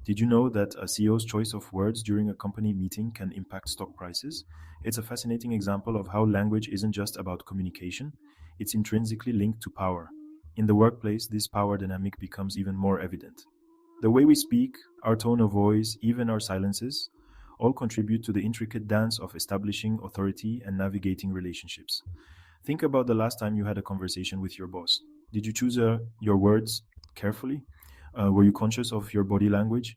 Did you know that a CEO's choice of words during a company meeting can impact stock prices? It's a fascinating example of how language isn't just about communication, it's intrinsically linked to power. In the workplace, this power dynamic becomes even more evident. The way we speak, our tone of voice, even our silences, all contribute to the intricate dance of establishing authority and navigating relationships. Think about the last time you had a conversation with your boss. Did you choose your words carefully? Were you conscious of your body language?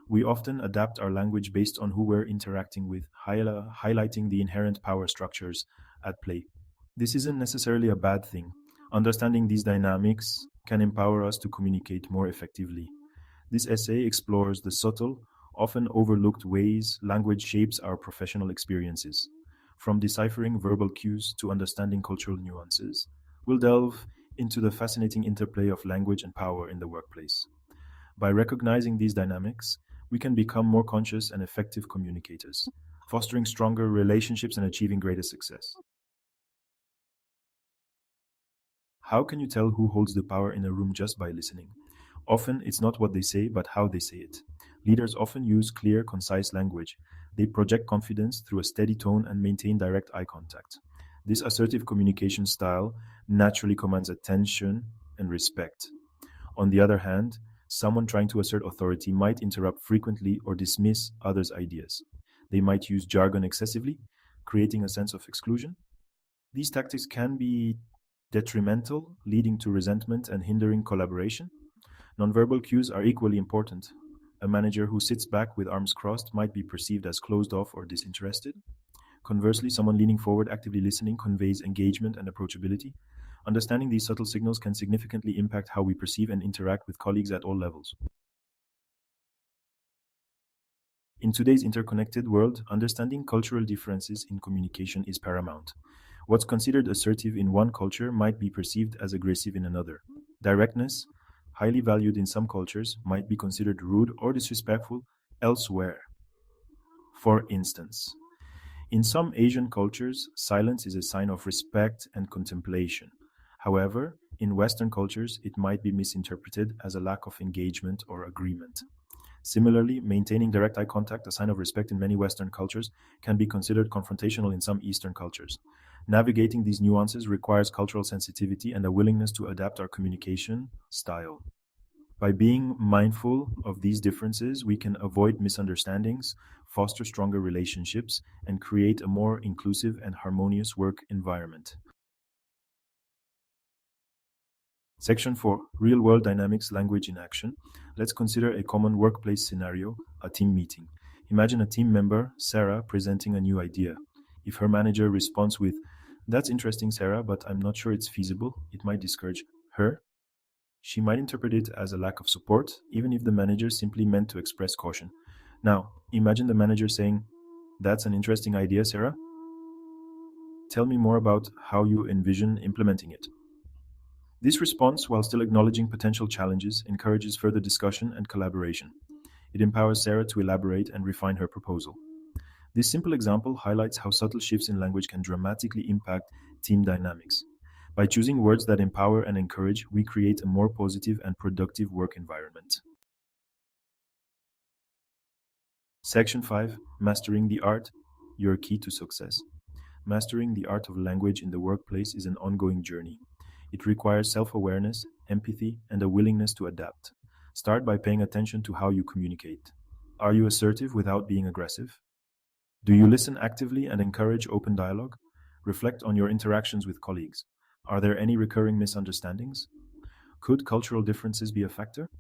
We often adapt our language based on who we're interacting with, highlighting the inherent power structures at play. This isn't necessarily a bad thing. Understanding these dynamics can empower us to communicate more effectively. This essay explores the subtle, often overlooked ways language shapes our professional experiences. From deciphering verbal cues to understanding cultural nuances, we'll delve into the fascinating interplay of language and power in the workplace. By recognizing these dynamics, we can become more conscious and effective communicators, fostering stronger relationships and achieving greater success. How can you tell who holds the power in a room just by listening? Often, it's not what they say, but how they say it. Leaders often use clear, concise language. They project confidence through a steady tone and maintain direct eye contact. This assertive communication style naturally commands attention and respect. On the other hand, someone trying to assert authority might interrupt frequently or dismiss others' ideas. They might use jargon excessively, creating a sense of exclusion. These tactics can be detrimental, leading to resentment and hindering collaboration. Nonverbal cues are equally important. A manager who sits back with arms crossed might be perceived as closed off or disinterested. Conversely, someone leaning forward, actively listening, conveys engagement and approachability. Understanding these subtle signals can significantly impact how we perceive and interact with colleagues at all levels. In today's interconnected world, understanding cultural differences in communication is paramount. What's considered assertive in one culture might be perceived as aggressive in another. Directness, highly valued in some cultures, might be considered rude or disrespectful elsewhere. For instance, in some Asian cultures, silence is a sign of respect and contemplation. However, in Western cultures, it might be misinterpreted as a lack of engagement or agreement. Similarly, maintaining direct eye contact, a sign of respect in many Western cultures, can be considered confrontational in some Eastern cultures. Navigating these nuances requires cultural sensitivity and a willingness to adapt our communication style. By being mindful of these differences, we can avoid misunderstandings, foster stronger relationships, and create a more inclusive and harmonious work environment. Section 4, Real World Dynamics Language in Action. Let's consider a common workplace scenario, a team meeting. Imagine a team member, Sarah, presenting a new idea. If her manager responds with, "That's interesting, Sarah, but I'm not sure it's feasible," it might discourage her. She might interpret it as a lack of support, even if the manager simply meant to express caution. Now, imagine the manager saying, "That's an interesting idea, Sarah. Tell me more about how you envision implementing it." This response, while still acknowledging potential challenges, encourages further discussion and collaboration. It empowers Sarah to elaborate and refine her proposal. This simple example highlights how subtle shifts in language can dramatically impact team dynamics. By choosing words that empower and encourage, we create a more positive and productive work environment. Section 5, Mastering the Art, Your Key to Success. Mastering the art of language in the workplace is an ongoing journey. It requires self-awareness, empathy, and a willingness to adapt. Start by paying attention to how you communicate. Are you assertive without being aggressive? Do you listen actively and encourage open dialogue? Reflect on your interactions with colleagues. Are there any recurring misunderstandings? Could cultural differences be a factor?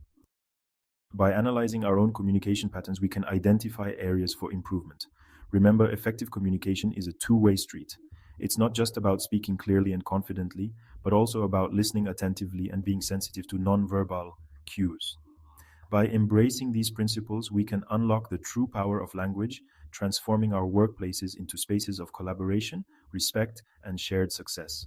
By analyzing our own communication patterns, we can identify areas for improvement. Remember, effective communication is a two-way street. It's not just about speaking clearly and confidently, but also about listening attentively and being sensitive to nonverbal cues. By embracing these principles, we can unlock the true power of language, transforming our workplaces into spaces of collaboration, respect, and shared success.